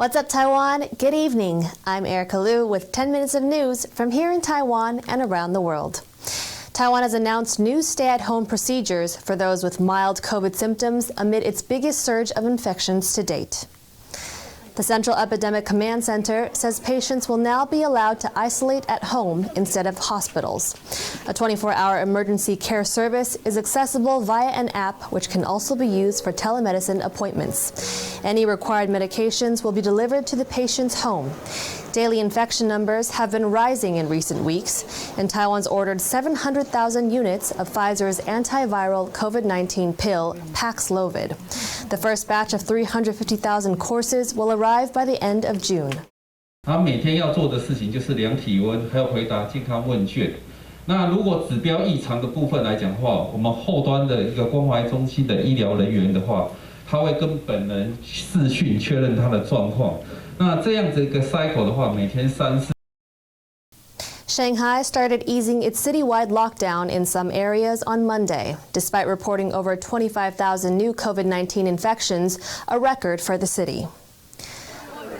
What's up, Taiwan? Good evening. I'm Erika Liu with 10 minutes of news from here in Taiwan and around the world. Taiwan has announced new stay-at-home procedures for those with mild COVID symptoms amid its biggest surge of infections to date. The Central Epidemic Command Center says patients will now be allowed to isolate at home instead of hospitals. A 24-hour emergency care service is accessible via an app, which can also be used for telemedicine appointments. Any required medications will be delivered to the patient's home. Daily infection numbers have been rising in recent weeks, and Taiwan's ordered 700,000 units of Pfizer's antiviral COVID-19 pill, Paxlovid. The first batch of 350,000 courses will arrive by the end of June. 他每天要做的事情就是量体温，还有回答健康问卷。那如果指标异常的部分来讲的话，我们后端的一个关怀中心的医疗人员的话，他会跟本人视讯确认他的状况。那这样子一个 cycle 的话，每天3次。 Shanghai started easing its citywide lockdown in some areas on Monday, despite reporting over 25,000 new COVID-19 infections, a record for the city.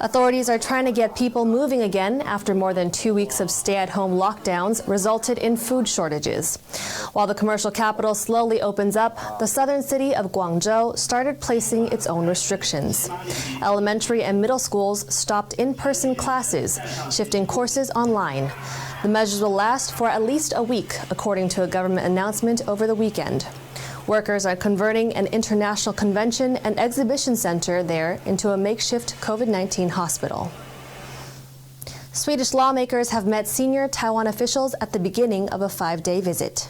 Authorities are trying to get people moving again after more than 2 weeks of stay-at-home lockdowns resulted in food shortages. While the commercial capital slowly opens up, the southern city of Guangzhou started placing its own restrictions. Elementary and middle schools stopped in-person classes, shifting courses online. The measures will last for at least a week, according to a government announcement over the weekend. Workers are converting an international convention and exhibition center there into a makeshift COVID-19 hospital. Swedish lawmakers have met senior Taiwan officials at the beginning of a 5-day visit.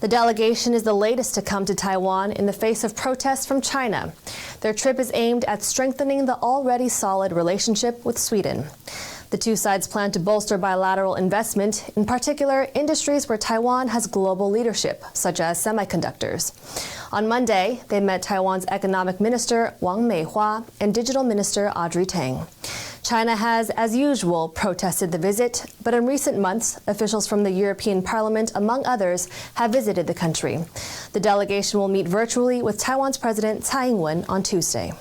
The delegation is the latest to come to Taiwan in the face of protests from China. Their trip is aimed at strengthening the already solid relationship with Sweden. The two sides plan to bolster bilateral investment, in particular industries where Taiwan has global leadership, such as semiconductors. On Monday, they met Taiwan's Economic Minister Wang Meihua and Digital Minister Audrey Tang. China has, as usual, protested the visit, but in recent months, officials from the European Parliament, among others, have visited the country. The delegation will meet virtually with Taiwan's President Tsai Ing-wen on Tuesday.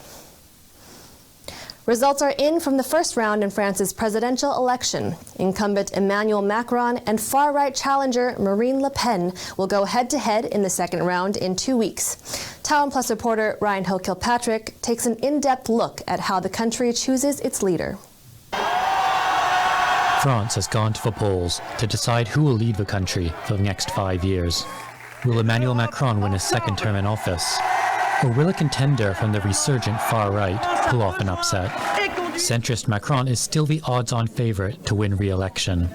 Results are in from the first round in France's presidential election. Incumbent Emmanuel Macron and far-right challenger Marine Le Pen will go head-to-head in the second round in 2 weeks. TaiwanPlus reporter Ryan Hill-Kilpatrick takes an in-depth look at how the country chooses its leader. France has gone to the polls to decide who will lead the country for the next 5 years. Will Emmanuel Macron win his second term in office? Or will a contender from the resurgent far-right pull off an upset? Centrist Macron is still the odds-on favorite to win re-election.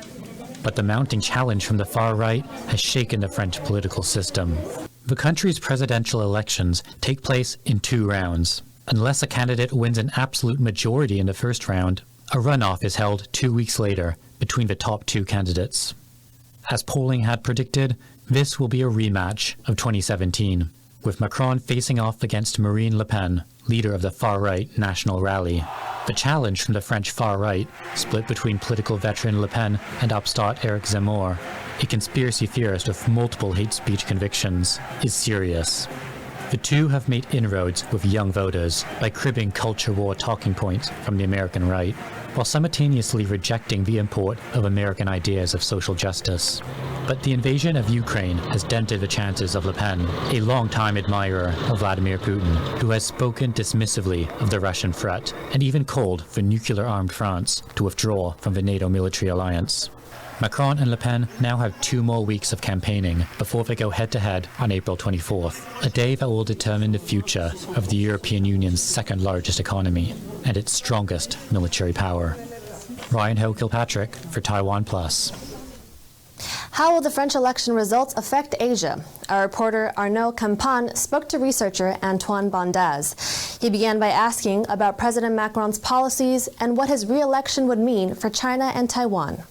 But the mounting challenge from the far-right has shaken the French political system. The country's presidential elections take place in 2 rounds. Unless a candidate wins an absolute majority in the first round, a runoff is held 2 weeks later between the top 2 candidates. As polling had predicted, this will be a rematch of 2017. With Macron facing off against Marine Le Pen, leader of the far-right National Rally. The challenge from the French far-right, split between political veteran Le Pen and upstart Éric Zemmour, a conspiracy theorist with multiple hate speech convictions, is serious. The two have made inroads with young voters by cribbing culture war talking points from the American right, while simultaneously rejecting the import of American ideas of social justice. But the invasion of Ukraine has dented the chances of Le Pen, a longtime admirer of Vladimir Putin, who has spoken dismissively of the Russian threat and even called for nuclear-armed France to withdraw from the NATO military alliance. Macron and Le Pen now have 2 more weeks of campaigning before they go head-to-head on April 24th, a day that will determine the future of the European Union's second-largest economy and its strongest military power. Ryan Hill-Kilpatrick for TaiwanPlus. How will the French election results affect Asia? Our reporter Arnaud Campan spoke to researcher Antoine Bondaz. He began by asking about President Macron's policies and what his re-election would mean for China and Taiwan.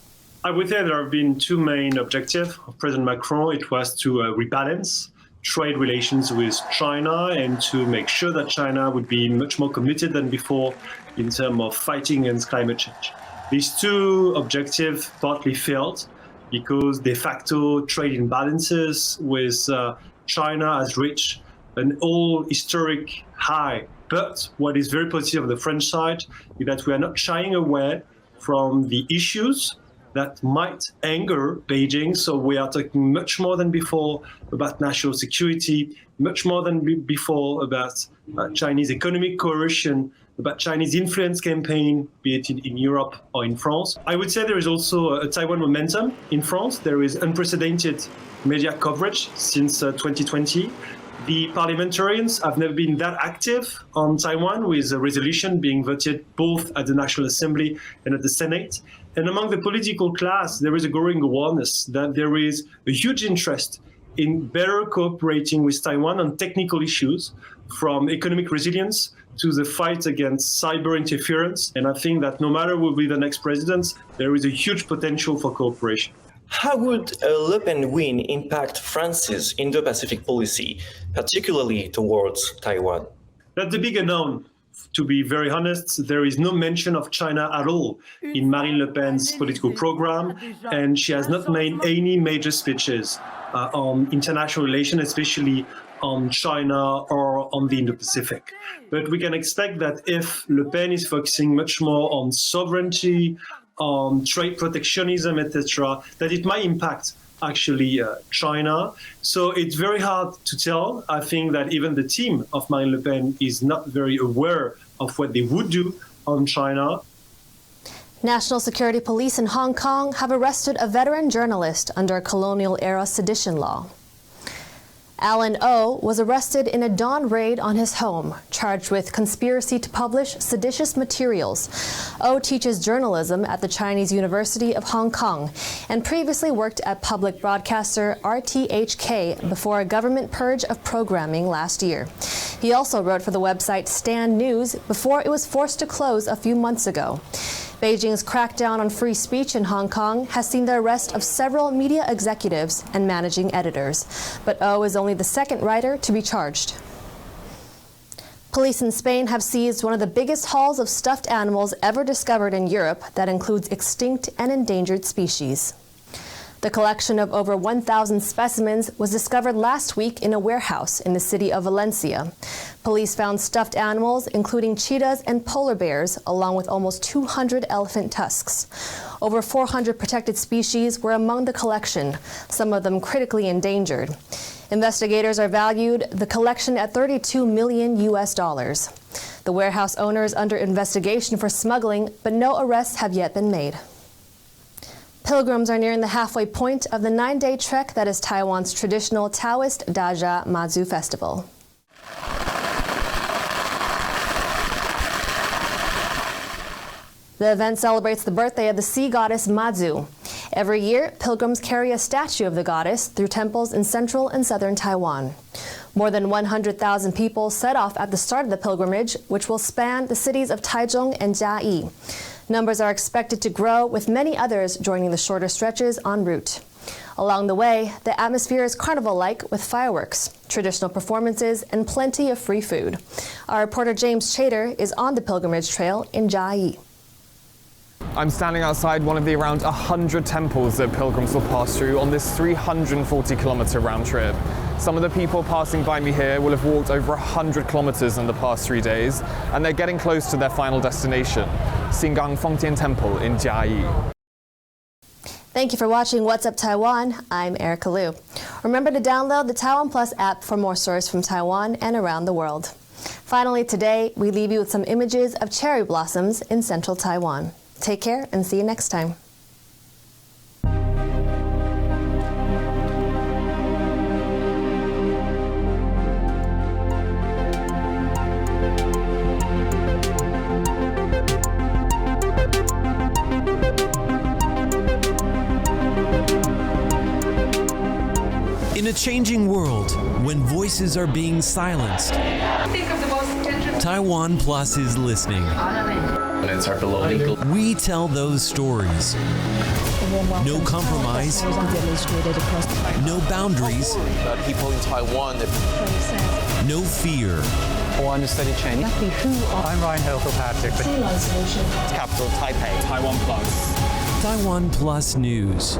I would say there have been 2 main objectives of President Macron. It was to rebalance trade relations with China and to make sure that China would be much more committed than before in terms of fighting against climate change. These 2 objectives partly failed because de facto trade imbalances with China has reached an all historic high But what is very positive on the French side is that we are not shying away from the issues that might anger Beijing. So we are talking much more than before about national security, much more than before about Chinese economic coercion, about Chinese influence campaign, be it in Europe or in France. I would say there is also a Taiwan momentum in France. There is unprecedented media coverage since 2020. The parliamentarians have never been that active on Taiwan, with a resolution being voted both at the National Assembly and at the Senate. And among the political class, there is a growing awareness that there is a huge interest in better cooperating with Taiwan on technical issues, from economic resilience to the fight against cyber interference. And I think that no matter who will be the next president, there is a huge potential for cooperation. How would a Le Pen win impact France's Indo-Pacific policy, particularly towards Taiwan? That's the big unknown. To be very honest, there is no mention of China at all in Marine Le Pen's political program, and she has not made any major speeches on international relations, especially on China or on the Indo-Pacific. But we can expect that if Le Pen is focusing much more on sovereignty, on trade protectionism, etc., that it might impact actually China. So it's very hard to tell. I think that even the team of Marine Le Pen is not very aware of what they would do on China. National Security Police in Hong Kong have arrested a veteran journalist under a colonial-era sedition law. Alan O was arrested in a dawn raid on his home, charged with conspiracy to publish seditious materials. O teaches journalism at the Chinese University of Hong Kong and previously worked at public broadcaster RTHK before a government purge of programming last year. He also wrote for the website Stand News before it was forced to close a few months ago. Beijing's crackdown on free speech in Hong Kong has seen the arrest of several media executives and managing editors, but O is only the second writer to be charged. Police in Spain have seized one of the biggest hauls of stuffed animals ever discovered in Europe that includes extinct and endangered species. The collection of over 1,000 specimens was discovered last week in a warehouse in the city of Valencia. Police found stuffed animals, including cheetahs and polar bears, along with almost 200 elephant tusks. Over 400 protected species were among the collection, some of them critically endangered. Investigators are valued the collection at $32 million. The warehouse owner is under investigation for smuggling, but no arrests have yet been made. Pilgrims are nearing the halfway point of the 9-day trek that is Taiwan's traditional Taoist Dajja Matsu festival. The event celebrates the birthday of the sea goddess Mazu. Every year, pilgrims carry a statue of the goddess through temples in central and southern Taiwan. More than 100,000 people set off at the start of the pilgrimage, which will span the cities of Taichung and Dajia. Numbers are expected to grow, with many others joining the shorter stretches en route. Along the way, the atmosphere is carnival-like with fireworks, traditional performances, and plenty of free food. Our reporter James Chater is on the pilgrimage trail in Dajia. I'm standing outside one of the around 100 temples that pilgrims will pass through on this 340-kilometer round trip. Some of the people passing by me here will have walked over 100 kilometers in the past 3 days, and they're getting close to their final destination, Xingang Fengtian Temple in Dajia. Thank you for watching What's Up Taiwan. I'm Erika Liu. Remember to download the TaiwanPlus app for more stories from Taiwan and around the world. Finally, today, we leave you with some images of cherry blossoms in central Taiwan. Take care and see you next time. In a changing world, when voices are being silenced, TaiwanPlus is listening. We tell those stories. No compromise. No boundaries. People in Taiwan. No fear. I want to study Chinese. I'm Ryan Hilfield-Patrick. Capital Taipei. TaiwanPlus. TaiwanPlus News.